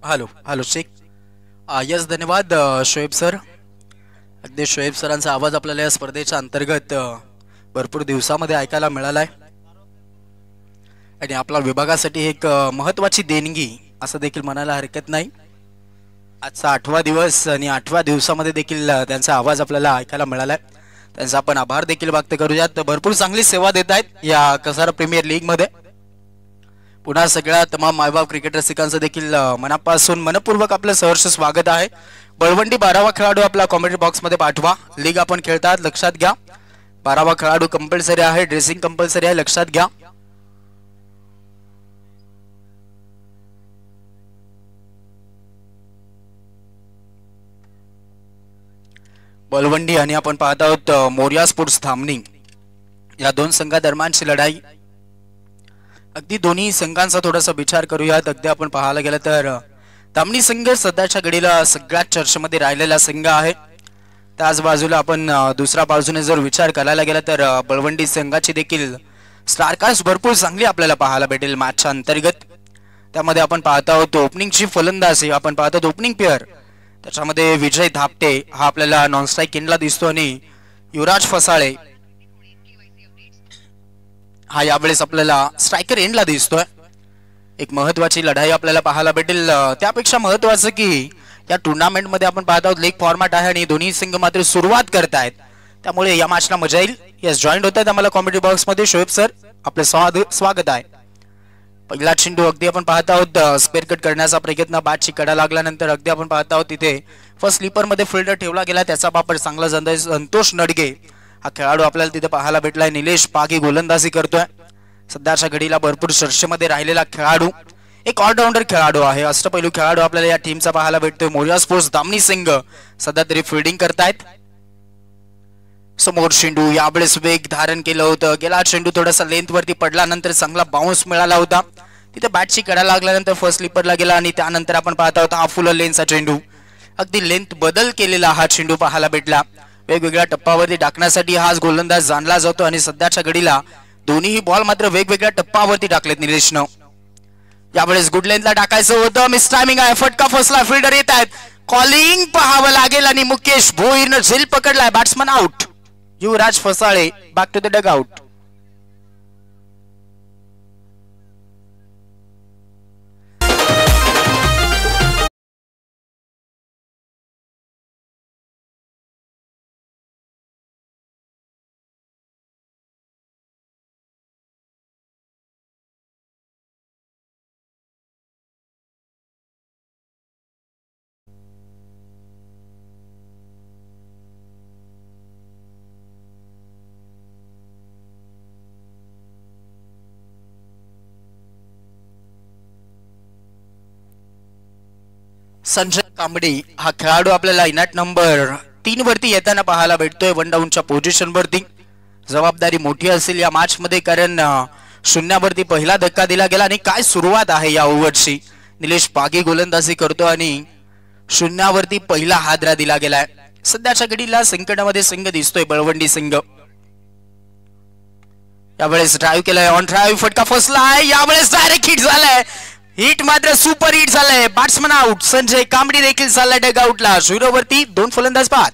Hello hello Shaikh. Yes धन्यवाद Shoaib sir. अगदी शोएब सरांचा आवाज आपल्याला या स्पर्धेच्या अंतर्गत भरपूर दिवसामध्ये ऐकायला मिळालाय आणि आपल्या विभागासाठी एक महत्त्वाची देणगी असं देखील म्हणायला हरकत नाही. आजचा 8वा दिवस आणि 8व्या दिवसामध्ये देखील त्यांचा आवाज आपल्याला ऐकायला मिळालाय. त्यांचा आपण आभार देखील व्यक्त करूयात. भरपूर चांगली सेवा देत आहेत या कसारा प्रीमियर लीग मध्ये. पुन्हा सगळ्या तमाम मायबाप क्रिकेट रसिकांचं देखील मनापासून मनपूर्वक आपलं सहर्ष स्वागत आहे. बळवंडी 12वा खेळाडू आपला कॉमेंट्री बॉक्स मध्ये पाठवा. लीग आपण खेळतात लक्षात घ्या. 12वा खेळाडू कंपल्सरी आहे. ड्रेसिंग कंपल्सरी आहे लक्षात घ्या. बळवंडी आणि आपण पाहत आहोत मोरिया स्पोर्ट्स धामणी या दोन संघादरम्यानची लढाई. अगदी दोन्ही संघांचा थोडासा विचार करूयात. अगदी आपण पाहायला गेलं तर धामणी संघ सध्याच्या घडीला सगळ्यात चर्चेमध्ये राहिलेला संघ आहे. त्याच बाजूला आपण दुसऱ्या बाजूने जर विचार करायला गेला तर बळवंडी संघाची देखील स्टारकास्ट भरपूर चांगली आपल्याला पाहायला भेटेल मॅचच्या अंतर्गत. त्यामध्ये आपण पाहत आहोत ओपनिंगची फलंदाजी. आपण पाहत आहोत ओपनिंग पेअर. त्याच्यामध्ये विजय धापटे हा आपल्याला नॉन स्ट्राईक एंडला दिसतो आणि युवराज फसाळे हा यावेळेस आपल्याला स्ट्रायकर एंडला दिसतोय. एक महत्वाची लढाई आपल्याला पाहायला भेटेल. त्यापेक्षा महत्वाचं की या टुर्नामेंट मध्ये आपण पाहत आहोत लीग फॉर्मॅट आहे आणि दोन्ही संघ मात्र सुरुवात करतायत. त्यामुळे या मॅचला मजा येईल. यस जॉईन होत आहेत आम्हाला कॉमेंट्री बॉक्स मध्ये. शोएब सर आपले स्वागत आहे. पहिला चेंडू अगदी आपण पाहत आहोत स्क्वेअर कट करण्याचा प्रयत्न. बॅटची कडा लागल्यानंतर अगदी आपण पाहत आहोत तिथे फर्स्ट स्लीपर मध्ये फिल्डर ठेवला गेला. त्याचा वापर चांगला झालाय. संतोष नडगे हा खेळाडू आपल्याला तिथे पाहायला भेटलाय. निलेश पागी गोलंदाजी करतोय. सध्याच्या घडीला भरपूर चर्चेमध्ये राहिलेला खेळाडू. एक ऑलराऊंडर खेळाडू आहे. अष्टपैलू खेळाडू आपल्याला या टीमचा पाहायला भेटतोय. मोरिया स्पोर्ट्स धामणी संघ सध्या तरी फिल्डिंग करतायत. समोर चेंडू यावेळेस वेग धारण केलं होतं. गेला चेंडू थोडासा लेंथ वरती पडल्यानंतर चांगला बाउन्स मिळाला होता. तिथे बॅटची कडा लागल्यानंतर फर्स्ट स्लीपरला गेला आणि त्यानंतर आपण पाहत आहोत हा फुल लेंथचा चेंडू. अगदी लेंथ बदल केलेला हा चेंडू पाहायला भेटला. वेगवेगळ्या टप्प्यावरती टाकण्यासाठी हाच गोलंदाज जाणला जातो आणि सध्याच्या घडीला दोन्हीही बॉल मात्र वेगवेगळ्या टप्प्यावरती टाकलेत निलेशनं. यावेळेस गुड लेंथला टाकायचं होतं. मिस टायमिंग आहे. फटका फसला. फिल्डर येत आहेत. कॉलिंग पाहावं लागेल आणि मुकेश भोईरनं झेल पकडलाय. Batsman out. Yuvraj Phasale back to the dugout. Sanjay Kambadi हा खेळाडू आपल्याला इनॅट नंबर 3 वरती येताना पाहायला भेटतोय. वन डाऊनच्या पोझिशन वरती. जबाबदारी मोठी असेल या मॅच मध्ये कारण शून्यावरती पहिला धक्का दिला गेला आणि काय सुरुवात आहे या ओव्हरची. निलेश पागी गोलंदाजी करतो आणि शून्यावरती पहिला हादरा दिला गेलाय. सध्याच्या घडीला संकटामध्ये संघ दिसतोय बळवंडी संघ. यावेळेस ड्राईव्ह केलाय. ऑन ड्राईव्ह फटका फसलाय. यावेळेस डायरेक्ट हिट झालाय. हिट मात्र सुपर हिट झालंय. Batsman out. संजय कांबडी देखील चाललाय डग आउटला. 0 वरती 2 फलंदाज बाद.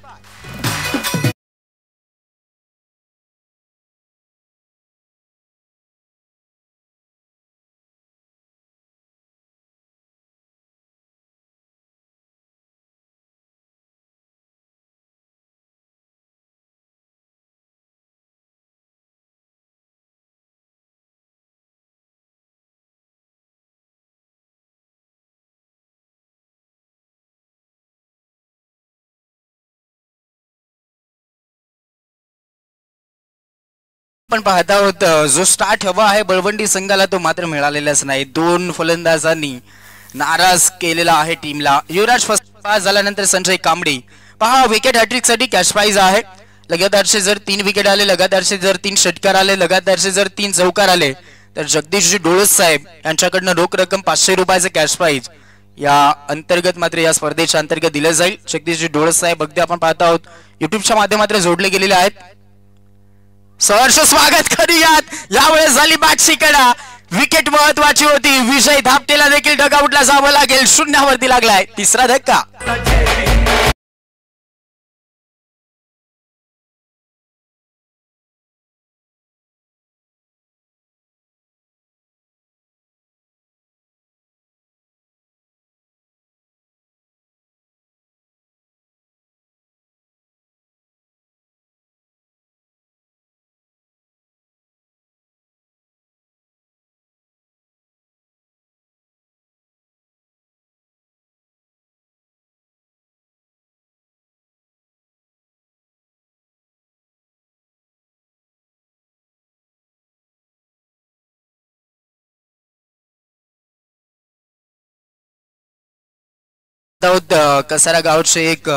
आपण पाहत आहोत जो स्टार्ट हवा आहे बळवंडी संघाला तो मात्र मिळालेलाच नाही. 2 फलंदाजांनी नाराज केलेला आहे टीमला. युवराज पास झाल्यानंतर संजय कांबडी पहा विकेट हॅट्रिक साठी कॅश प्राइज आहे. लगातारचे जर 3 विकेट आले, लगातारचे जर 3 षटकार आले, लगातारचे जर 3 चौकार आले तर जगदीशजी डोळस साहेब यांच्याकडनं रोख रक्कम 500 रुपयाचे कॅश प्राइज या अंतर्गत मात्र या स्पर्धेच्या अंतर्गत दिले जाईल. जगदीशजी डोळस साहेब अगदी आपण पाहत आहोत युट्यूबच्या माध्यमातून जोडले गेलेले आहेत. सहर्ष स्वागत करूयात. यावेळेस झाली बॅटची कडा. विकेट महत्वाची होती. विजय धापटेला देखील डगआउटला जावं लागेल. शून्यावरती लागलाय तिसरा धक्का. कसारा गावचे एक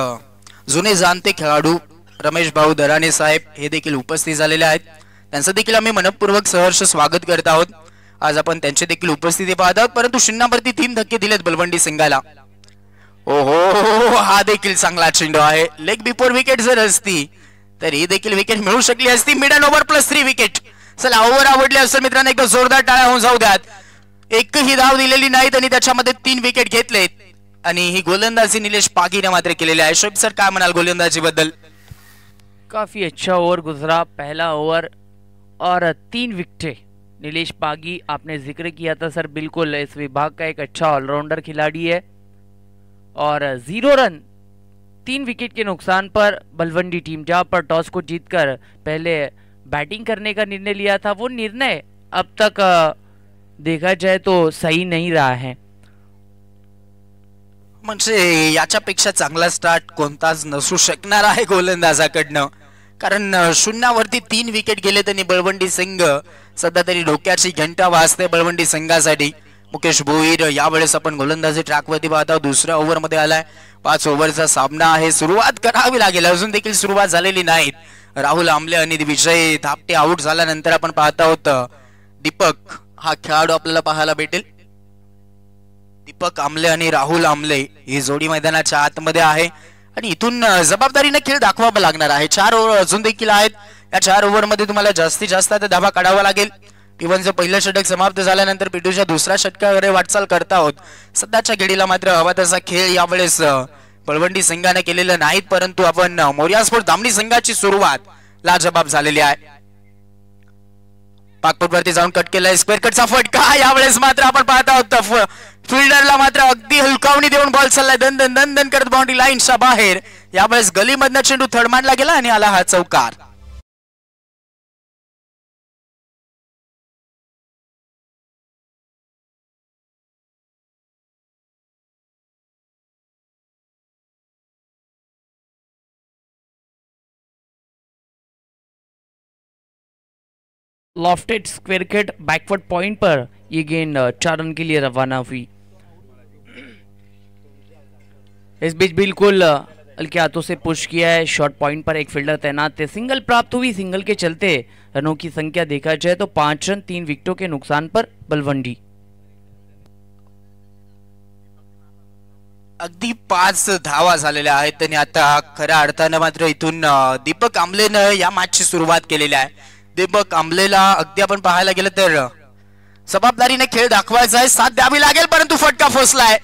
जुने जाणते खेळाडू रमेश भाऊ दराने साहेब हे देखील उपस्थित झालेले आहेत. त्यांचं देखील आम्ही मनपूर्वक सहर्ष स्वागत करत आहोत. आज आपण त्यांची देखील उपस्थिती पाहत आहोत. परंतु शून्यावरती 3 धक्के दिलेत बलवंडी सिंगाला. ओहो, हा देखील चांगला चेंडू आहे. लेग बिफोर विकेट जर असती तर ही देखील विकेट मिळू शकली असती. Middle over +3 wicket. चला, ओव्हर आवडली असेल मित्रांनो, एकदा जोरदार टाळ्या होऊन जाऊ द्यात. एकही धाव दिलेली नाहीत आणि त्याच्यामध्ये 3 विकेट घेतलेत आणि ही गोलंदाजी निलेश पागीने मात्र केलेली आहे. शोएब सर, काय म्हणाल गोलंदाजी बद्दल? काफी अच्छा ओवर गुजरा, पहला ओवर और 3 विकेटें. नीलेश पागी, आपने जिक्र किया था सर, बिल्कुल इस विभाग का एक अच्छा ऑलराउंडर खिलाड़ी है. और 0 रन 3 विकेट के नुकसान पर बलवंडी टीम, जहां पर टॉस को जीतकर पहले बैटिंग करने का निर्णय लिया था, वो निर्णय अब तक देखा जाए तो सही नहीं रहा है. म्हणजे याच्यापेक्षा चांगला स्टार्ट कोणताच नसू शकणार आहे गोलंदाजाकडनं. कारण शून्यावरती 3 विकेट गेले त्यांनी बळवंडी सिंग. सध्या तरी डोक्याची घंटा वाजते बळवंडी संघासाठी. मुकेश भोईर यावेळेस आपण गोलंदाजी ट्रॅकवरती पाहत आहोत. दुसऱ्या ओव्हरमध्ये आलाय. 5 ओव्हरचा सामना आहे. सुरुवात करावी लागेल. अजून देखील सुरुवात झालेली नाही. राहुल आमले आणि विजय धापटे आउट झाल्यानंतर आपण पाहत आहोत दीपक हा खेळाडू आपल्याला पाहायला भेटेल. दीपक आमले आणि राहुल आमले ही जोडी मैदानाच्या आतमध्ये आहे आणि इथून जबाबदारीने खेळ दाखवावा लागणार आहे. 4 ओव्हर अजून देखील आहेत. या 4 ओव्हरमध्ये तुम्हाला जास्तीत जास्त धावा काढावा लागेल. P1चं पहिलं षटक समाप्त झाल्यानंतर P2च्या दुसऱ्या षटकाकडे वाटचाल करत आहोत. सध्याच्या घडीला मात्र हवा तसा खेळ यावेळेस बळवंडी संघाने केलेला नाहीत, परंतु आपण मोरिया स्पोर्ट दामणी संघाची सुरुवात लाजबाब झालेली आहे. पाकपुटवरती जाऊन कट केलाय. स्क्वेअर कटचा फटका. यावेळेस मात्र आपण पाहत आहोत फिल्डरला मात्र अगदी हलकावणी देऊन बॉल चाललाय दन दन दन दन करत बाउंड्री लाईनच्या बाहेर. यावेळेस गलीमधनं चेंडू थडमांडला गेला आणि आला हा चौकार. Lofted square cut backward point पर ये गेंद 4 रन के लिए रवाना हुई. इस बीच बिल्कुल हल्के हाथों से पुश किया है. शॉर्ट पॉइंट पर एक फील्डर तैनात है. सिंगल प्राप्त हुई. सिंगल के चलते रनों की संख्या देखा जाए तो 5 रन 3 विकेटों के नुकसान पर बलवंडी. अगदी 5 धावा झालेल्या आहेत आणि आता खऱ्या अर्थानं मात्र इथून दीपक आंबलेनं या मॅचची सुरुवात केलेली आहे. दीपक आंबलेला अगदी आपण पाहायला गेलं तर जबाबदारीने खेळ दाखवायचा आहे. साथ द्यावी लागेल, परंतु फटका फसलाय.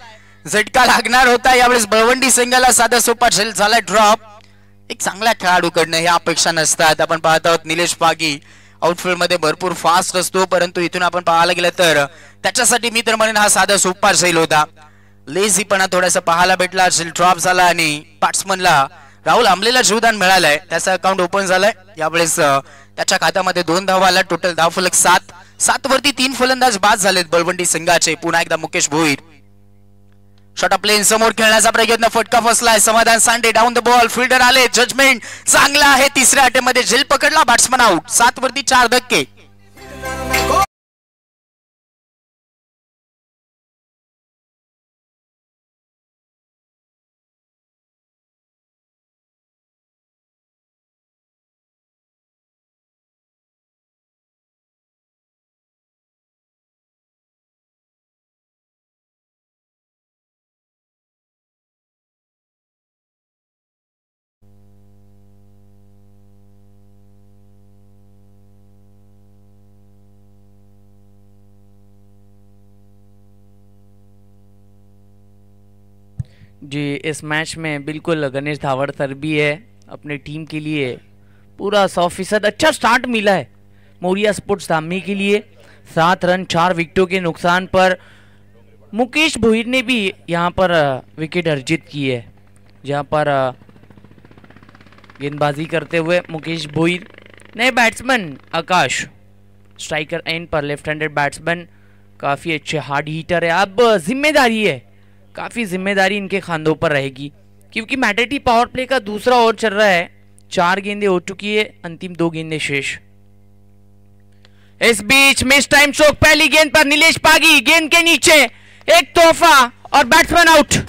झटका लागणार होता. यावेळेस बळवंडी संघाला साधा सोपा झेल झालाय ड्रॉप. एक चांगल्या खेळाडूकडनं ह्या अपेक्षा नसतात. आपण पाहत आहोत निलेश पागी आउटफील्ड मध्ये भरपूर फास्ट असतो, परंतु इथून आपण पाहायला गेलं तर त्याच्यासाठी मी तर म्हणेन हा साधा सोपा झेल होता. लेझीपणा थोडासा पाहायला भेटला. झेल ड्रॉप झाला आणि बॅट्समनला राहुल आंबलेला जीवदान मिळालंय. त्याचा अकाउंट ओपन झालाय. यावेळेस त्याच्या खात्यामध्ये 2 धावा आल्या. टोटल धावफलक 7 वरती 3 फलंदाज बाद झालेत बळवंडी संघाचे. पुन्हा एकदा मुकेश भोईर शॉट प्लेन समोर खेळण्याचा प्रयत्न. फटका फसलाय. समाधान सांडे डाऊन द बॉल. फिल्डर आले. जजमेंट चांगला आहे. तिसऱ्या अटेमध्ये झेल पकडला. Batsman out. 7 वरती 4 धक्के. जी, इस मैच में बिल्कुल गणेश धावड़ सर भी है अपने टीम के लिए पूरा 100% अच्छा स्टार्ट मिला है मोरिया स्पोर्ट्स धामी के लिए। 7 रन 4 विकेटों के नुकसान पर मुकेश भोईर ने भी यहाँ पर विकेट अर्जित की है, जहाँ पर गेंदबाजी करते हुए मुकेश भोईर। नए बैट्समैन आकाश स्ट्राइकर एंड पर लेफ्ट हैंडेड बैट्समैन, काफ़ी अच्छे हार्ड हीटर है। अब जिम्मेदारी है, काफ़ी जिम्मेदारी इनके खांधों पर रहेगी क्योंकि मैटेटी पावर प्ले का दूसरा ओवर चल रहा है। 4 गेंदें हो चुकी है, अंतिम 2 गेंदें शेष। इस बीच मिस टाइम स्ट्रोक, पहली गेंद पर नीलेश पागी, गेंद के नीचे एक तोहफा और बैट्समैन आउट।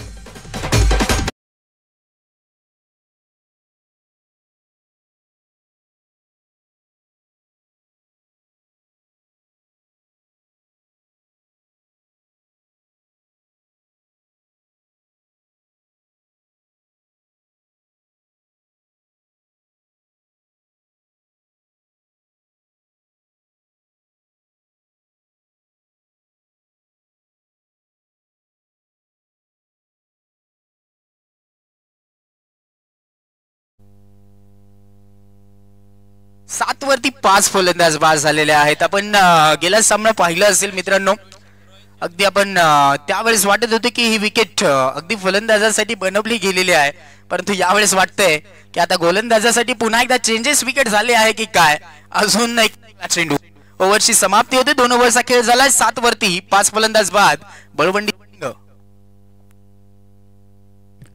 सात वरती 5 फलंदाज बाद झालेले आहेत। आपण गेला सामना पाहिला असेल मित्रांनो, अगदी आपण त्यावेळेस वाटत होते की ही विकेट अगदी फलंदाजासाठी बनवली गेलेली आहे, परंतु यावेळेस वाटतंय की आता गोलंदाजासाठी पुन्हा एकदा चेंजेस विकेट झाले आहे की काय। अजून एक चेंडू, ओव्हरची समाप्ती होते, 2 ओव्हरचा खेळ झालाय। 7 वरती 5 फलंदाज बाद बळवंडी सिंग।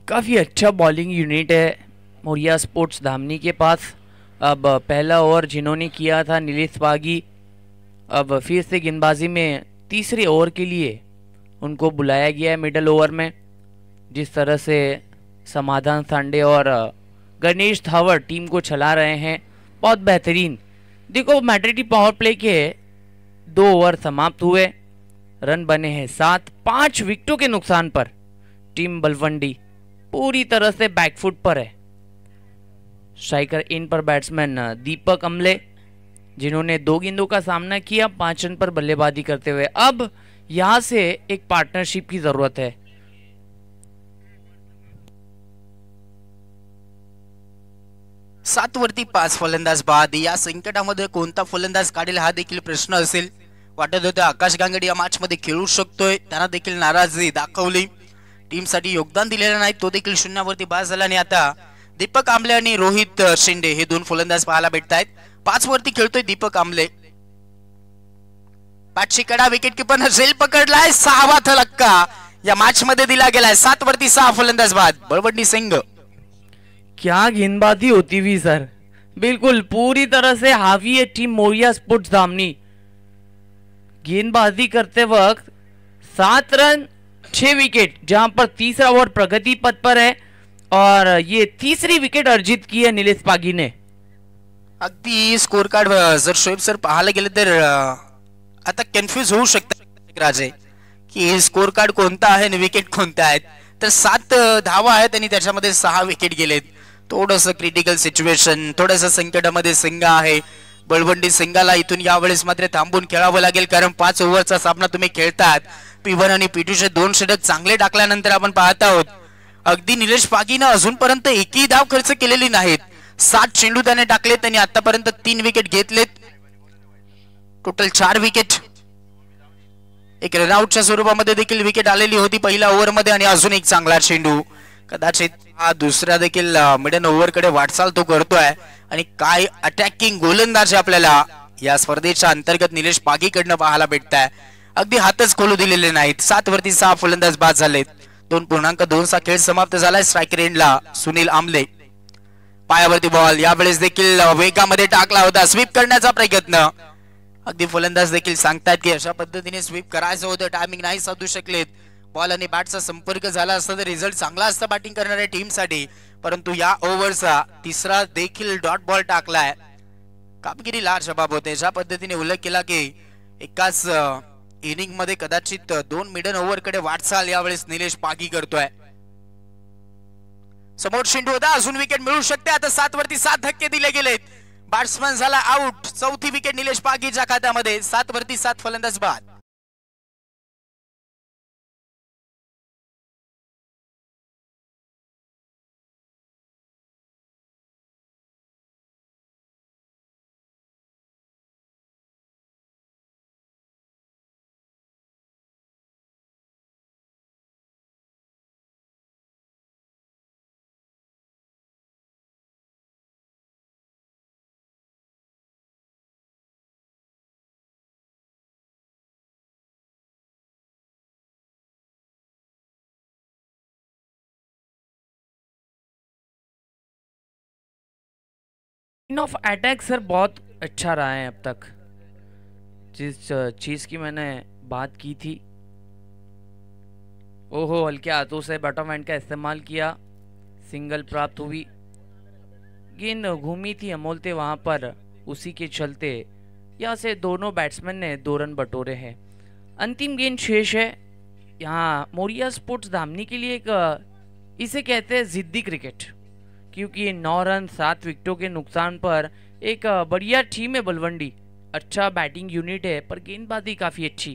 काफ़ी अच्छा बॉलिंग यूनिट है मोरिया स्पोर्ट्स धामनी के पास। अब पहला ओवर जिन्होंने किया था नीलेश पागी, अब फिर से गेंदबाजी में तीसरे ओवर के लिए उनको बुलाया गया है मिडल ओवर में। जिस तरह से समाधान सांडे और गणेश धावड़ टीम को चला रहे हैं, बहुत बेहतरीन। देखो मैट्रिटी पावर प्ले के 2 ओवर समाप्त हुए, रन बने हैं 7, 5 विकेटों के नुकसान पर टीम बलवंडी पूरी तरह से बैकफुट पर है। स्ट्राइकर इन पर बैट्समैन दीपक अमले, जिन्होंने 2 गेंदों का सामना किया 5 रन पर बल्लेबाजी करते हुए। अब यहां से एक पार्टनरशिप की जरूरत है। सात वरती 5 फलंदाज बाद, या संकटामध्ये कोणता फलंदाज काढेल हा देखील प्रश्न असेल। वाटत होतं आकाश गांगड या मॅच मध्ये खेळू शकतोय, त्यांना देखील नाराजी दाखवली, टीम साठी योगदान दिलेलं नाही, तो देखील शून्यावरती बाद झाला। आणि आता दीपक आंबले आणि रोहित शिंदे हे 2 फलंदाज पाहायला भेटतायत। 5 वरती खेळतोय दीपक आंबले, पाठची कडा विकेट कीपर झेल पकडलाय, 6वा धक्का या मॅच मध्ये दिला गेलाय। 7 वरती 6 फलंदाज बाद बळवंडी सिंग। क्या गेंदबाजी होती हुई सर, बिल्कुल पूरी तरह से हावी है टीम मोरिया स्पोर्ट्स धामनी। गेंदबाजी करते वक्त 7 रन 6 विकेट, जहां पर तीसरा ओवर प्रगति पथ पर है और ये तीसरी विकेट अर्जित की है नीलेश पागी ने। अगदी स्कोर कार्ड जर शोएब सर पाहायला गेले तर आता कन्फ्यूज होऊ शकतात राजे की स्कोर कार्ड कोणता आहे आणि विकेट कोणत्या आहेत। तर 7 धावा आहेत आणि त्याच्यामध्ये 6 विकेट गेलेत। थोडंसं क्रिटिकल सिच्युएशन, थोडंसं संकटामध्ये सिंग आहे। बळवंडी सिंगाला इथून यावेळेस मात्र थांबून खेळावं लागेल, कारण 5 ओव्हरचा सामना तुम्ही खेळतात। P1 आणि P2चे 2 षटक चांगले टाकल्यानंतर आपण पाहत आहोत अगदी निलेश पागीने अजूनपर्यंत एकही धाव खर्च केलेली नाहीत। 7 चेंडू त्याने टाकलेत आणि आतापर्यंत 3 विकेट घेतलेत, टोटल 4 विकेट। एक रनआउटच्या स्वरूपामध्ये देखील विकेट आलेली होती पहिल्या ओव्हर मध्ये आणि अजून एक चांगला चेंडू, कदाचित हा दुसरा देखील मिडल ओव्हर कडे वाटचाल तो करतोय। आणि काय अटॅकिंग गोलंदाज आपल्याला या स्पर्धेच्या अंतर्गत निलेश पागी कडनं पाहायला भेटताय, अगदी हातच खोलू दिलेले नाहीत। 7 वरती 6 फलंदाज बाद झालेत। 2.2 चा खेळ समाप्त झालाय। स्ट्रायकर एंडला सुनील आमले, पायावरती बॉल, यावेळेस देखील वेगामध्ये टाकला होता, स्वीप करण्याचा प्रयत्न। अगदी फलंदाज देखील सांगतात की अशा पद्धतीने स्वीप करायचं होतं, टायमिंग नाही साधू शकलेत। बॉल आणि बॅटचा संपर्क झाला असता तर रिझल्ट चांगला असता बॅटिंग करणाऱ्या टीम साठी, परंतु या ओव्हरचा तिसरा देखील डॉट बॉल टाकलाय। कामगिरी लाजवाब होते, ज्या पद्धतीने उल्लेख केला की एकाच इनिंग मध्ये कदाचित 2 मिडल ओव्हर कडे वाटचाल यावेळेस निलेश पागी करतोय। समोर शिंदू होता, अजून विकेट मिळू शकते। आता 7 वरती 7 धक्के दिले गेलेत, बॅट्समन झाला आउट। 4थी विकेट निलेश पागीच्या खात्यामध्ये। 7 वरती 7 फलंदाज बाद। इन ऑफ अटैक सर बहुत अच्छा रहा है अब तक, जिस चीज की मैंने बात की थी। ओहो, हल्के हाथों से बॉटम हैंड का इस्तेमाल किया, सिंगल प्राप्त हुई। गेंद घूमी थी अमोल थे वहां पर, उसी के चलते यहाँ से दोनों बैट्समैन ने 2 रन बटोरे हैं। अंतिम गेंद शेष है। यहाँ मोरिया स्पोर्ट्स धामनी के लिए एक इसे कहते हैं जिद्दी क्रिकेट, क्योंकि 9 रन 7 विकेटों के नुकसान पर एक बढ़िया टीम है बलवंडी। अच्छा बैटिंग युनिट है, पर गेंदबाजी काफी अच्छी।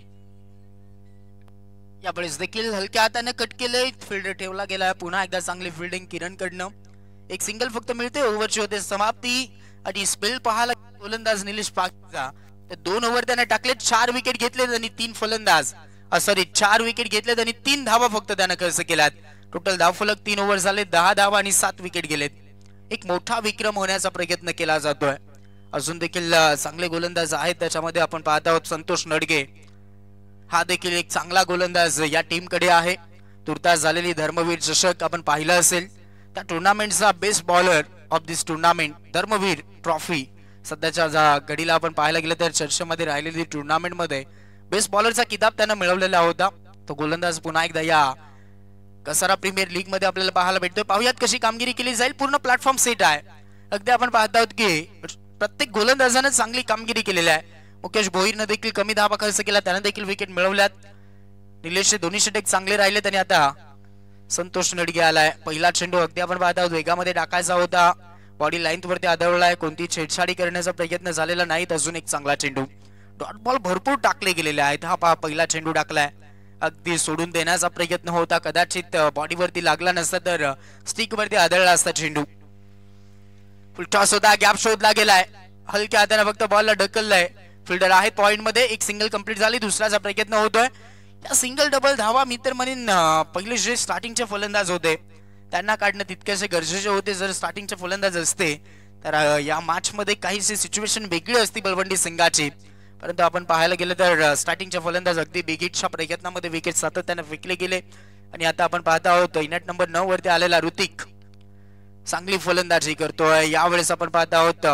यावेळेस देखील हलक्या हाताने कट केले, फिल्डर ठेवला गेला. पुन्हा एकदा चांगली फिल्डिंग किरणकडनं. एक सिंगल फक्त मिळते. ओव्हरची होते समाप्ती आणि स्पेल पाहायला गोलंदाज निलेश पागीचा तर 2 ओव्हर त्याने टाकले, 4 विकेट घेतले आणि 3 फलंदाज सॉरी 4 विकेट घेतलेत आणि 3 धावा फक्त त्याने खर्च केल्यात. टोटल धावफलक 3 ओव्हर झाले, 10 धावा आणि 7 विकेट गेलेत. एक मोठा विक्रम होण्याचा प्रयत्न केला जातोय. अजून देखील चांगले गोलंदाज आहेत त्याच्यामध्ये. आपण पाहत आहोत संतोष नडगे, हा देखील एक चांगला गोलंदाज या टीम कडे आहे. तुर्तास झालेली धर्मवीर चषक आपण पाहिलं असेल, त्या टुर्नामेंटचा best bowler of this tournament Dharmveer trophy सध्याच्या घडीला आपण पाहायला गेलं तर चर्चेमध्ये राहिलेली टुर्नामेंट मध्ये बेस्ट बॉलरचा किताब त्यानं मिळवलेला होता. तो गोलंदाज पुन्हा एकदा या कसारा प्रीमियर लीग मध्ये आपल्याला पाहायला भेटतोय. पाहूयात कशी कामगिरी केली जाईल. पूर्ण प्लॅटफॉर्म सेट आहे. अगदी आपण पाहत आहोत की प्रत्येक गोलंदाजाने चांगली कामगिरी केलेली आहे. मुकेश भोईरने देखील कमी धावा खर्च केला, त्याने देखील विकेट मिळवल्यात. निलेशचे दोन्ही षटक चांगले राहिले आणि आता संतोष नडगे आलाय. पहिला चेंडू अगदी आपण पाहत आहोत वेगामध्ये टाकायचा होता, बॉडी लाईन वरती आदळलाय. कोणती छेडछाडी करण्याचा प्रयत्न झालेला नाही. अजून एक चांगला चेंडू, डॉट बॉल भरपूर टाकले गेलेले आहेत. हा पहा पहिला चेंडू टाकलाय, अगदी सोडून देण्याचा प्रयत्न होता. कदाचित बॉडीवरती लागला नसता तर स्टिक वरती आदळला असता चेंडू. फुल टॉस होता, गॅप शोधला गेलाय. हलक्या हाताने फक्त बॉलला ढकललाय. फिल्डर आहेत पॉइंट मध्ये. एक सिंगल कंप्लीट झाली, दुसऱ्याचा प्रयत्न होतोय. या सिंगल डबल धावा मी तर म्हणेन पहिले जे स्टार्टिंगचे फलंदाज होते त्यांना काढणं तितकेसे गरजेचे होते. जर स्टार्टिंगचे फलंदाज असते तर या मॅच मध्ये काहीशी सिच्युएशन वेगळी असती बलवंडी संघाची. परंतु आपण पाहायला गेलं तर स्टार्टिंगचे फलंदाज अगदी बिगिटच्या प्रयत्नामध्ये विकेट सातत्याने फेकले गेले. आणि आता आपण पाहत आहोत नेट नंबर 9 वरती आलेला ऋतिक चांगली फलंदाजी करतोय. यावेळेस आपण पाहत आहोत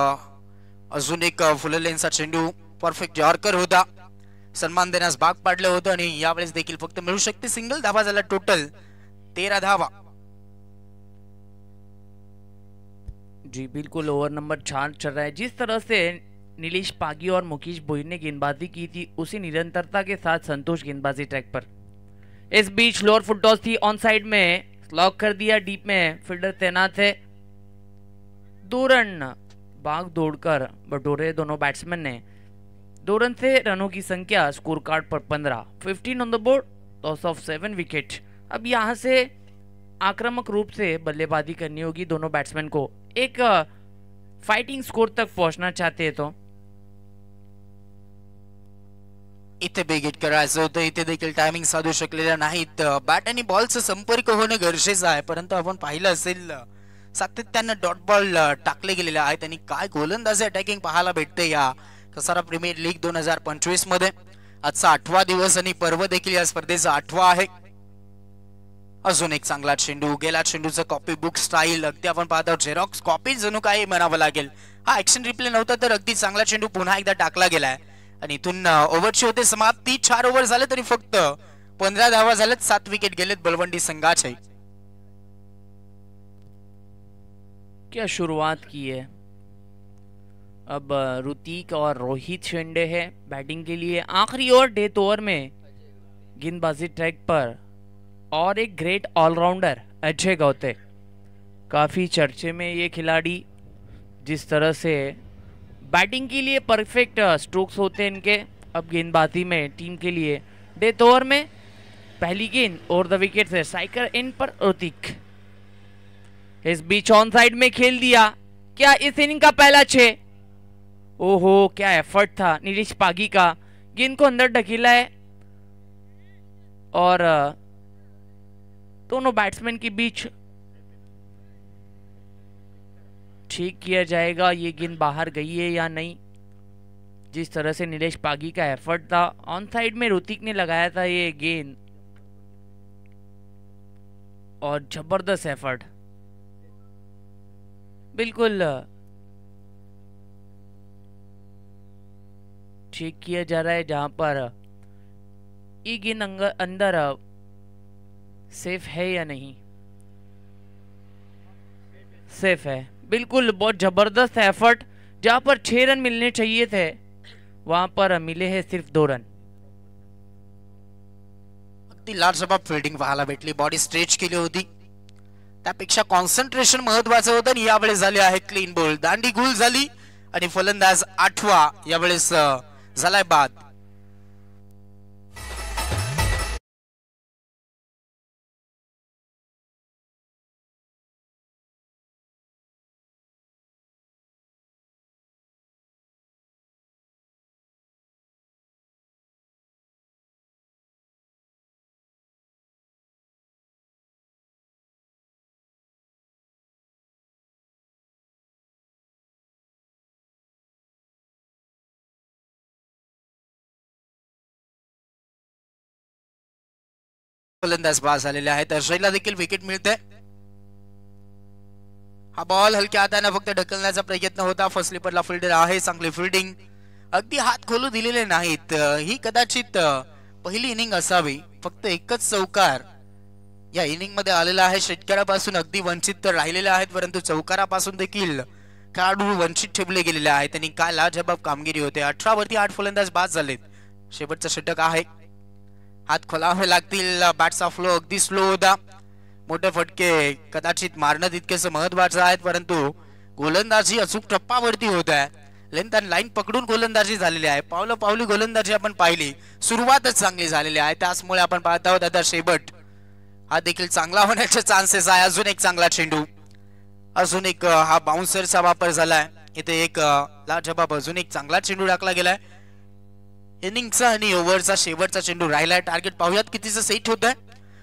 अजून एक फुल लेनचा चेंडू, परफेक्ट यॉर्कर होता, सन्मान देण्यास भाग पाडलं होतं. आणि यावेळेस देखील फक्त मिळू शकते सिंगल धावा झाला. टोटल 13 धावा. जी बिल्कुल, ओवर नंबर 4 चल रहा है. जिस तरह से नीलेश पागी और मुकेश भोईर ने गेंदबाजी की थी, उसी निरंतरता के साथ संतोष गेंदबाजी ट्रैक पर. इस बीच लोअर फुट टॉस थी, ऑन साइड में लॉक कर दिया. डीप में फील्डर तैनात है. 2 रन भाग दौड़कर बटोरे दोनों बैट्समैन ने. 2 रन से रनों की संख्या score card per 15, 15 on the board, loss of 7 wicket. अब यहाँ से आक्रामक रूप से बल्लेबाजी करनी होगी दोनों बैट्समैन को. एक फाइटिंग स्कोर तक पहुंचना चाहते हैं तो इथे बेगेट करायचं होतं. इथे देखील टायमिंग साधू शकलेल्या नाहीत. बॅट आणि बॉलचा संपर्क होणं गरजेचं आहे. परंतु आपण पाहिलं असेल सातत्यानं डॉट बॉल टाकले गेलेले आहेत. आणि काय गोलंदाजी अटॅकिंग पाहायला भेटते या कसारा प्रीमियर लीग 2025 मध्ये. आजचा 8वा दिवस आणि पर्व देखील या स्पर्धेचा 8वा आहे. अजून एक चांगला चेंडू, गेला चेंडूचा कॉपी बुक स्टाईल. अगदी आपण पाहत आहोत झेरॉक्स कॉपी जणू काही म्हणावं लागेल. हा ऍक्शन रिप्ले नव्हता तर अगदी चांगला चेंडू पुन्हा एकदा टाकला गेलाय. आणि इथून ओव्हरची होते समाप्ती. 4 ओव्हर झाले तरी फक्त 15 धावा झालेत, 7 विकेट गेलेत बलवंडी संघाचे. क्या शुरुआत की है. अब ऋतिक और रोहित शेंडे है बैटिंग के लिए. आखिरी ओवर डेथ ओवर में गेंदबाजी ट्रैक पर और एक ग्रेट ऑलराउंडर अजय गौते. काफ़ी चर्चे में ये खिलाड़ी. जिस तरह से बैटिंग के लिए परफेक्ट स्ट्रोक्स होते हैं इनके. अब गेंदबाजी में टीम के लिए डेथ ओवर में पहली गेंद और the wicket say striker end पर ऋतिक. इस बीच ऑन साइड में खेल दिया. क्या इस इनिंग का पहला 6. ओहो, क्या एफर्ट था नीलेश पागी का. गेंद को अंदर ढकेला है और दोनों बैट्समैन के बीच ठीक किया जाएगा ये गेंद बाहर गई है या नहीं. जिस तरह से नीलेश पागी का एफर्ट था, ऑन साइड में ऋतिक ने लगाया था ये गेंद और जबरदस्त एफर्ट. बिल्कुल चेक किया जा रहा है, जहां पर ये गेंद अंदर सेफ है या नहीं। सेफ है, बिल्कुल। बहुत जबरदस्त एफर्ट, जहां पर 6 रन मिलने चाहिए थे वहां पर मिले हैं सिर्फ 2 रन। अगदी लाजवाब फिल्डिंग पाहायला भेटली, बॉडी स्ट्रेच केली होती, त्यापेक्षा कॉन्सन्ट्रेशन महत्वाचं होतं आणि यावेळेस झाले आहे क्लीन बोल्ड, दांडी गुल झाली आणि फलंदाज 8वा यावेळेस झालाय बाद। फलंदाज बाद झालेले आहेत, अर्शयला देखील विकेट मिळते। हा बॉल हलक्या हाताने फक्त ढकलण्याचा प्रयत्न होता, फर्स्ट स्लीपरला फिल्डर आहे, चांगली फिल्डिंग, अगदी हात खोलू दिलेले नाहीत। ही कदाचित पहिली इनिंग असावी, फक्त एकच चौकार या इनिंग मध्ये आलेला आहे। षटकारापासून अगदी वंचित तर राहिलेले आहेत, परंतु चौकारापासून देखील खेळाडू वंचित ठेवले गेलेले आहेत। त्यांनी काय लाजवाब कामगिरी होते। 18 वरती 8 फलंदाज बाद झालेत, शेवटचं षटक आहे, हात खोलावे लागतील। बॅट्सचा फ्लो अगदी स्लो होता, मोठे फटके कदाचित मारणं तितकेच महत्वाचं आहे, परंतु गोलंदाजी अचूक टप्पावरती होत आहे। लेंथ अँड लाईन पकडून गोलंदाजी झालेली आहे, पावलं पावली गोलंदाजी आपण पाहिली, सुरुवातच चांगली झालेली आहे, त्याचमुळे आपण पाहत आहोत आता शेवट हा देखील चांगला होण्याचे चान्सेस आहे। अजून एक चांगला चेंडू, अजून एक हा बाउन्सरचा वापर झालाय इथे, एक लाजवाब अजून एक चांगला चेंडू टाकला गेलाय। इनिंगचा आणि ओव्हरचा शेवटचा चेंडू राहिलाय, टार्गेट पाहूयात कितीचं सेट होत आहे।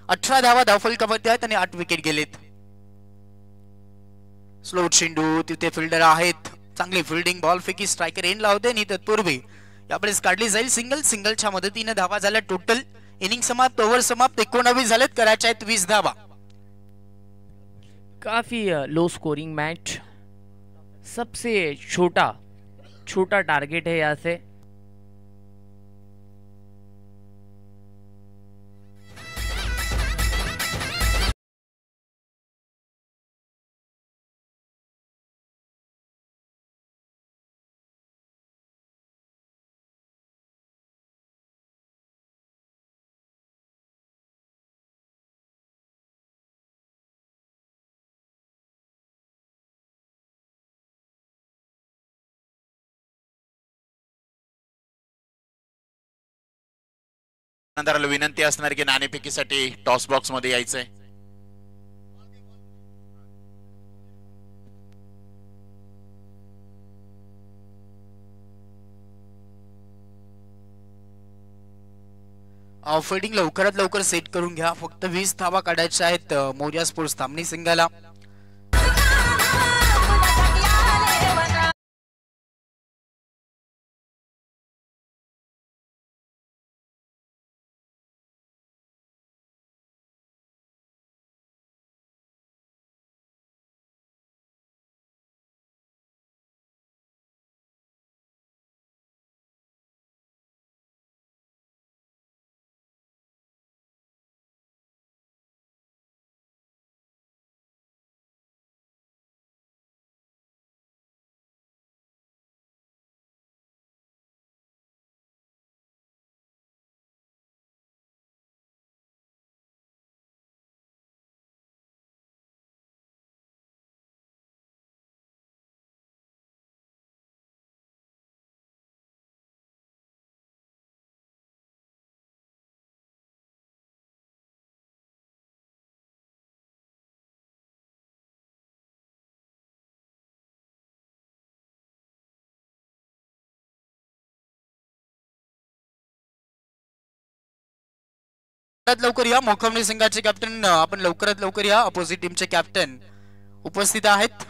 18 धावा धावफलकावरती आहेत आणि 8 विकेट गेलेत। स्लो चेंडू, तिथे फिल्डर आहेत, चांगली फिल्डिंग, बॉल फेकी, स्ट्रायकर एंड लावते आणि तत्पूर्वी यावेळेस काढली जाईल सिंगल, सिंगलच्या मदतीने धावा झाल्या टोटल। इनिंग समाप्त, ओव्हर समाप्त, 19 झालेत, करायच्या आहेत 20 धावा। काफी लो स्कोरिंग मैच, सबसे छोटा टारगेट है यहाँ से। नंतर विनंती असणार की नाणेफेकीसाठी टॉस बॉक्स मध्ये यायचंय। फिल्डिंग लवकरात लवकर सेट करून घ्या, फक्त 20 धावा काढायच्या आहेत मोरिया स्पोर्ट्स धामणी सिंगाला। लवकर या, मोखमणी संघाचे कॅप्टन आपण लवकरात लवकर या, अपोजिट टीमचे कॅप्टन उपस्थित आहेत।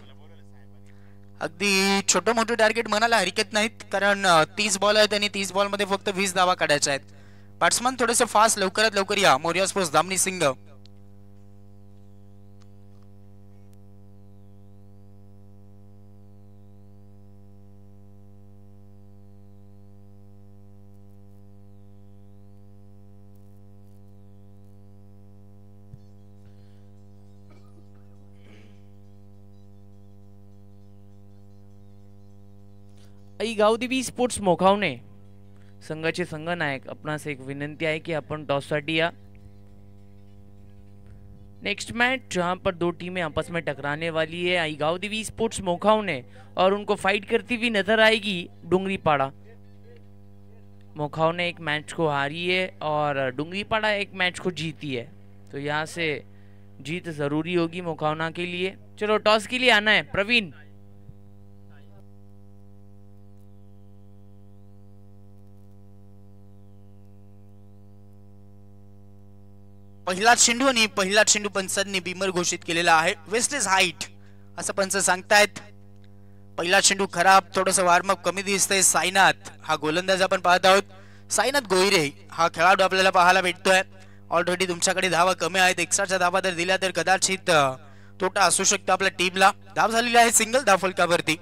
अगदी छोटे मोठे टार्गेट म्हणायला हरकत नाहीत, कारण 30 बॉल आहेत आणि 30 बॉल मध्ये फक्त 20 धावा काढायच्या आहेत। बॅट्समन थोडेसे फास्ट, लवकरात लवकर या, मोरिया स्पोर्ट्स धामणी सिंग। गावदेवी स्पोर्ट्स मोखावणे संघाचे संघनायक, आपणास एक विनंती आहे कि अपन टॉस साठी या। नेक्स्ट मैच जहां पर दो टीमें आपस में टकराने वाली है, आई गावदेवी स्पोर्ट्स मोखावणे और उनको फाइट करती हुई नजर आएगी डुंगरीपाड़ा। मोखावणे एक मैच को हारी है और डुंगरीपाड़ा एक मैच को जीती है, तो यहाँ से जीत जरूरी होगी मोखावना के लिए। चलो टॉस के लिए आना है प्रवीण। पहिला चेंडू आणि पहिला चेंडू पंचांनी बीमर घोषित केलेला आहे, वेस्ट इज हाईट असं पंच सांगतायत। पहिला चेंडू खराब, थोडस वॉर्मअप कमी दिसतंय। साईनाथ हा गोलंदाज आपण पाहत आहोत, साईनाथ गोहिरे हा खेळाडू आपल्याला पाहायला भेटतोय। ऑलरेडी तुमच्याकडे धावा कमी आहेत, एक्स्ट्राच्या धावा जर दिल्या तर कदाचित तोटा असू शकतो आपल्या टीमला। धाव झालेली आहे सिंगल धाव फलकावरती।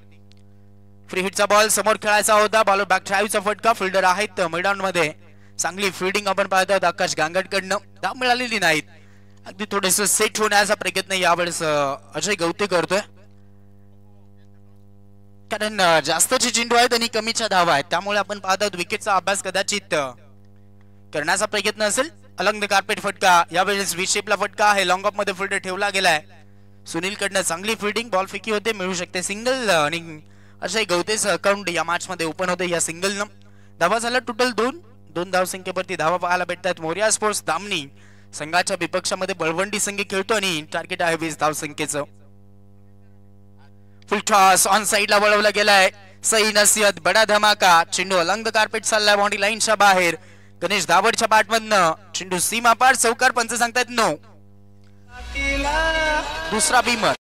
फ्री हिटचा बॉल समोर खेळायचा होता, बॉलर बॅक ड्राईव्हचा फटका। फिल्डर आहेत मैदान मध्ये, चांगली फील्डिंग आपण पाहत आहोत आकाश गांगडकडनं, धाव मिळालेली नाहीत। अगदी थोडेस सेट होण्याचा प्रयत्न यावेळेस अजय गवते करतोय, कारण जास्तचे चेंडू आहेत आणि कमीच्या धावा आहेत, त्यामुळे आपण पाहत आहोत विकेटचा अभ्यास कदाचित करण्याचा प्रयत्न असेल। अलंग द कार्पेट फटका, यावेळेस व्ही शेपला फटका आहे, लॉंग ऑफ मध्ये फिल्डर ठेवला गेलाय। सुनील कडनं चांगली फील्डिंग, बॉल फेकी होते, मिळू शकते सिंगल आणि अजय गवतेचं अकाउंट या मॅच मध्ये ओपन होते या सिंगलनं। धावा झाला टोटल दोन धाव संख्येवरती धावा पाहायला भेटतात। मोरिया स्पोर्ट्स दामनी संघाच्या विपक्षामध्ये बळवंडी संघ खेळतो आणि टार्गेट आहे 20 धाव संख्येचं। फुल टॉस ऑन साइडला वळवला गेलाय, सही नसीहत बडा धमाका। चेंडू अलंग द कार्पेट चाललाय बाउंड्री लाईनच्या बाहेर, गणेश धावडच्या बॅटमधनं चेंडू सीमा पार, चौकार पंच सांगतायत नो। दुसरा बीमर,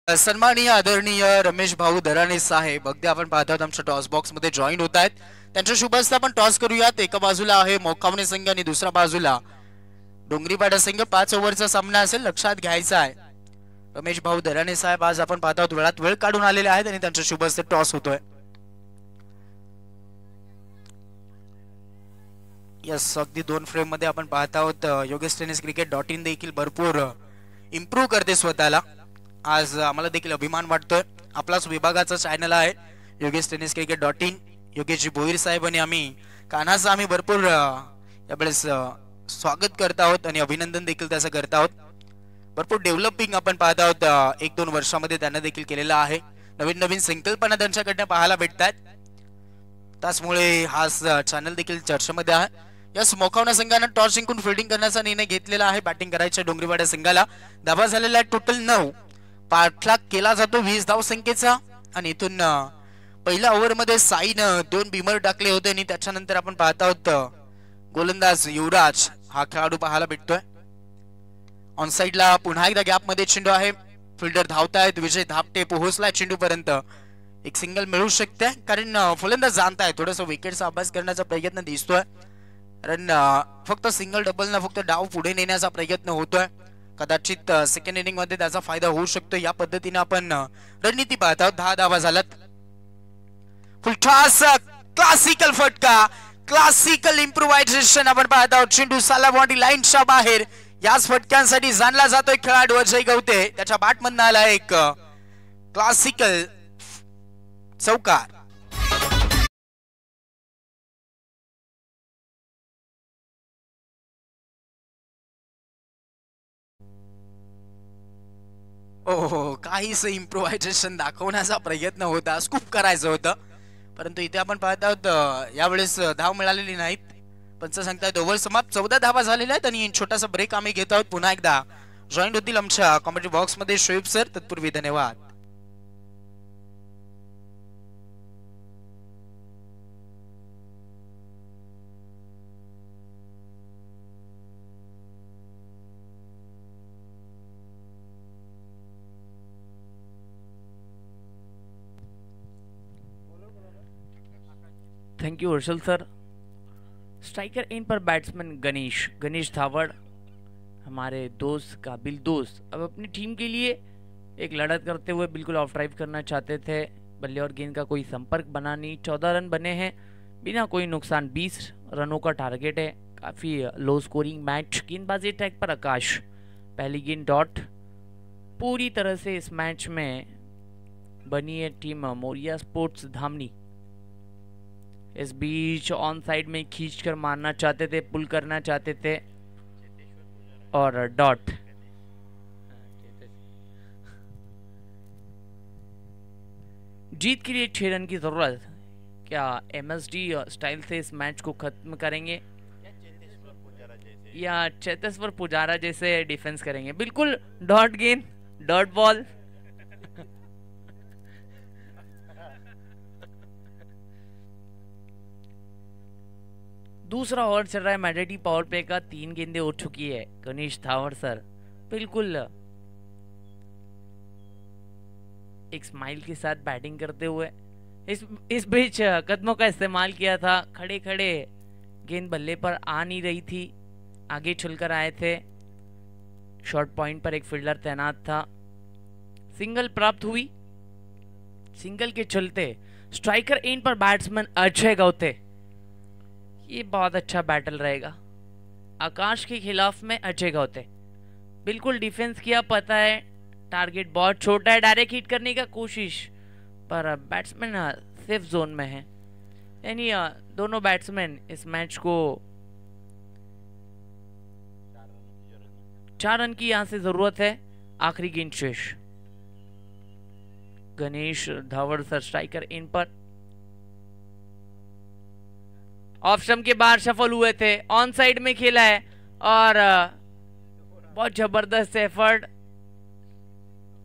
सन्माननीय आदरणीय रमेश भाऊ दराणे साहेब अगदी आपण पाहत आहोत आमच्या टॉस बॉक्स मध्ये जॉईन होत आहेत, त्यांच्या शुभ हस्ते आपण टॉस करूयात। एका बाजूला आहे मोखावणे संघ आणि दुसऱ्या बाजूला डोंगरीपाडा संघ। 5 ओव्हरचा सामना असेल, लक्षात घ्यायचा आहे। रमेश भाऊ दराणे साहेब आज आपण पाहत आहोत वेळात वेळ काढून आलेले आहेत आणि त्यांच्या शुभ हस्ते टॉस होतोय। यस, अगदी 2 फ्रेम मध्ये आपण पाहत आहोत योगेश टेनिस क्रिकेट.in देखील भरपूर इम्प्रूव्ह करते स्वतःला। आज आम्हाला देखील अभिमान वाटतोय, आपलाच विभागाचा चॅनल आहे योगेश टेनिस क्रिकेट.in। योगेशजी भोईर साहेब आणि आम्ही कान्हाचं आम्ही भरपूर यावेळेस स्वागत करत आहोत आणि अभिनंदन देखील त्याचं करत आहोत। भरपूर डेव्हलपिंग आपण पाहत आहोत 1-2 वर्षामध्ये त्यांना देखील केलेला आहे। नवीन संकल्पना त्यांच्याकडनं पाहायला भेटतात, त्याचमुळे हा चॅनल देखील चर्चेमध्ये आहे। यस, मोखावणा संघानं टॉस जिंकून फिल्डिंग करण्याचा निर्णय घेतलेला आहे। बॅटिंग करायच्या डोंगरीवाडा संघाला। धावा झालेला आहे टोटल 9, पाठलाग केला जातो 20 धाव संख्येचा आणि इथून पहिल्या ओव्हर मध्ये साईनं 2 बीमर टाकले होते आणि त्याच्यानंतर आपण पाहत आहोत गोलंदाज युवराज हा खेळाडू पाहायला भेटतोय। ऑन साइडला पुन्हा एकदा गॅप मध्ये चेंडू आहे, फिल्डर धावतायत, विजय धापटे पोहोचलाय चेंडू पर्यंत। एक सिंगल मिळू शकते, कारण फलंदाज जाणताय थोडस विकेटचा अभ्यास करण्याचा प्रयत्न दिसतोय, कारण फक्त सिंगल डबल न फक्त डाव पुढे नेण्याचा प्रयत्न होतोय। कदाचित सेकंड इनिंग मध्ये त्याचा फायदा होऊ शकतो, या पद्धतीने आपण रणनीती पाहत आहोत। 10 धावा झाल्यात। फुल टॉस, क्लासिकल फटका, क्लासिकल इम्प्रोव्हायझेशन आपण पाहत आहोत। चेंडू साला बाउंड्री लाईनच्या बाहेर, याच फटक्यांसाठी जाणला जातोय खेळाडू अजय गवते। त्याच्या बॅटमधनं आला एक क्लासिकल चौकार। ओहो, काहीच इम्प्रोव्हायझेशन दाखवण्याचा प्रयत्न होता, स्कूप करायचं होतं, परंतु इथे आपण पाहत आहोत यावेळेस धाव मिळालेली नाहीत। पंच सांगतायत ओव्हर समाप्त, 14 धावा झालेल्या आहेत आणि छोटासा ब्रेक आम्ही घेत आहोत। पुन्हा एकदा जॉईन होतील आमच्या कॉमेंट्री बॉक्स मध्ये शोएब सर, तत्पूर्वी धन्यवाद। Thank you Harshal sir. Striker end पर बैट्समैन गणेश धावड़, हमारे दोस्त काबिल दोस्त, अब अपनी टीम के लिए एक लड़त करते हुए बिल्कुल ऑफ ड्राइव करना चाहते थे। बल्ले और गेंद का कोई संपर्क बना नहीं। 14 रन बने हैं, बिना कोई नुकसान 20 रनों का टारगेट है। काफ़ी लो स्कोरिंग मैच। गेंदबाजी ट्रैक पर आकाश, पहली गेंद डॉट। पूरी तरह से इस मैच में बनी है टीम मोरिया स्पोर्ट्स धामनी। इस बीच ऑन साइड में खींच कर मारना चाहते थे, पुल करना चाहते थे और डॉट। जीत के लिए 6 रन की जरूरत। क्या एमएसडी स्टाइल से इस मैच को खत्म करेंगे या चेतेश्वर पुजारा जैसे डिफेंस करेंगे? बिल्कुल डॉट गेंद, डॉट बॉल। दूसरा ओवर चल रहा है मैडेटी पावर प्ले का। 3 गेंदें उठ चुकी है। गणेश धावर सर बिल्कुल एक स्माइल के साथ बैटिंग करते हुए। इस बीच कदमों का इस्तेमाल किया था। खड़े खड़े गेंद बल्ले पर आ नहीं रही थी, आगे चलकर आए थे। शॉर्ट पॉइंट पर एक फील्डर तैनात था। सिंगल प्राप्त हुई। सिंगल के चलते स्ट्राइकर एंड पर बैट्समैन अजय गौते। ये बहुत अच्छा बैटल रहेगा। आकाश के खिलाफ में अजय गौते बिल्कुल डिफेंस किया। पता है टारगेट बहुत छोटा है, डायरेक्ट हिट करने का कोशिश, पर बैट्समैन सेफ जोन में है। यानी दोनों बैट्समैन इस मैच को 4 रन की यहां से जरूरत है। आखिरी गेंद शेष। Ganesh Dhawar sir striker end पर। ऑफ स्टंप के बाहर सफल हुए थे। ऑन साइड में खेला है और बहुत जबरदस्त एफर्ट।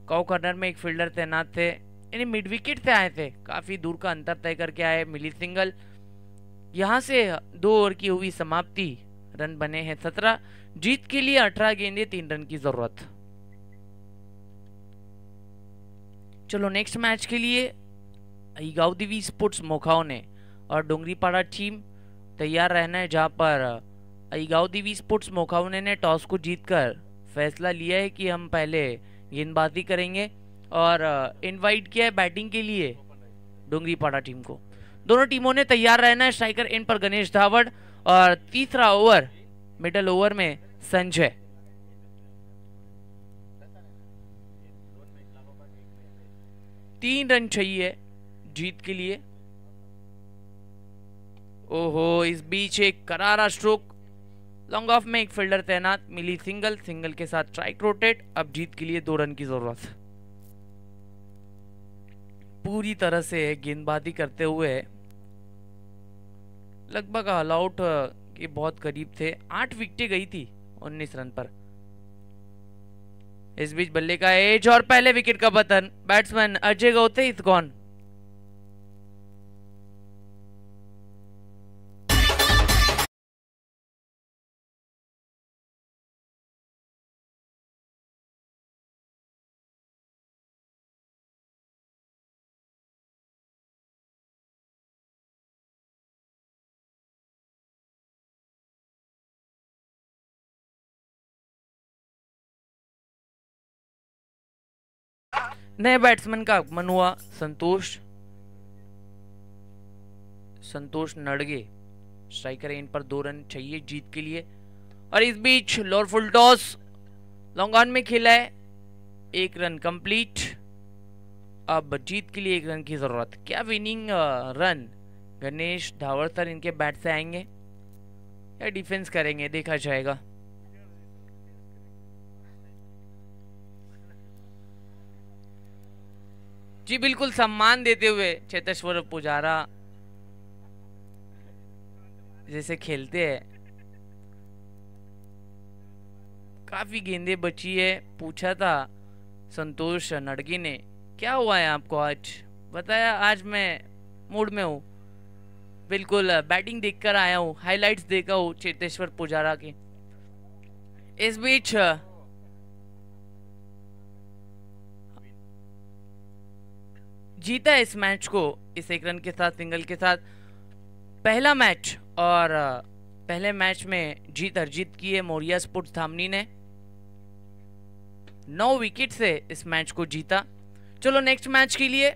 कॉ कॉर्नर में एक फील्डर तैनात थे, यानी मिड विकेट से आए थे। काफी दूर का अंतर तय करके आए। मिली सिंगल। यहां से 2 ओवर की हुई समाप्ति। रन बने हैं 17। जीत के लिए 18 गेंदे 3 रन की जरूरत। चलो नेक्स्ट मैच के लिए अईगाव देवी स्पोर्ट्स मोखाओ ने और डोंगरीपाड़ा टीम तैयार रहना है, जहां पर अईगाव देवी स्पोर्ट्स मोखाओ ने टॉस को जीतकर फैसला लिया है कि हम पहले गेंदबाजी करेंगे और इनवाइट किया है बैटिंग के लिए डोंगरीपाड़ा टीम को। दोनों टीमों ने तैयार रहना है। स्ट्राइकर एंड पर गणेश धावड़ और तीसरा ओवर मिडल ओवर में संजय। तीन रन चाहिए जीत के लिए। ओहो, इस बीच एक करारा स्ट्रोक। लॉन्ग ऑफ में एक फील्डर तैनात। Milli single. सिंगल के साथ स्ट्राइक रोटेट। अब जीत के लिए 2 रन की जरूरत। पूरी तरह से गेंदबाजी करते हुए लगभग ऑल आउट के बहुत करीब थे। 8 विकेटें गई थी 19 रन पर। इस बीच बल्ले का एज और पहले विकेट का पतन। Batsman Ajay Gaute is gone. नए बैट्समैन का आगमन हुआ। संतोष नड़गे। स्ट्राइकर एंड पर 2 रन चाहिए जीत के लिए। और इस बीच lower full toss long on में खेला है। 1 रन कंप्लीट। अब जीत के लिए 1 रन की जरूरत। क्या winning run Ganesh Dhawar sir इनके बैट से आएंगे या डिफेंस करेंगे, देखा जाएगा। जी बिल्कुल सम्मान देते हुए चेतेश्वर पुजारा जैसे खेलते हैं। काफी गेंदें बची है। पूछा था संतोष नड़गी ने, क्या हुआ है आपको आज? बताया आज मैं मूड में हूँ, बिल्कुल बैटिंग देखकर आया हूँ, हाइलाइट्स देखा हूँ चेतेश्वर पुजारा की। इस बीच जीता इस मैच को इस 1 रन के साथ, सिंगल के साथ। पहला मैच और पहले मैच में जीत अर्जित की है मोरिया स्पोर्ट्स धामनी ने। 9 विकेट से इस मैच को जीता। चलो नेक्स्ट मैच के लिए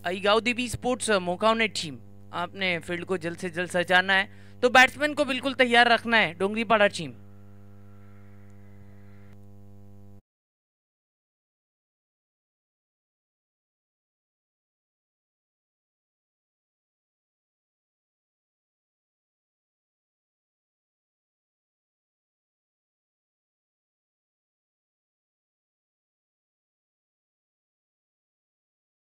अईगाव देवी स्पोर्ट्स मोखाओ ने टीम आपने फील्ड को जल्द से जल्द सजाना है, तो बैट्समैन को बिल्कुल तैयार रखना है डोंगरीपाड़ा टीम।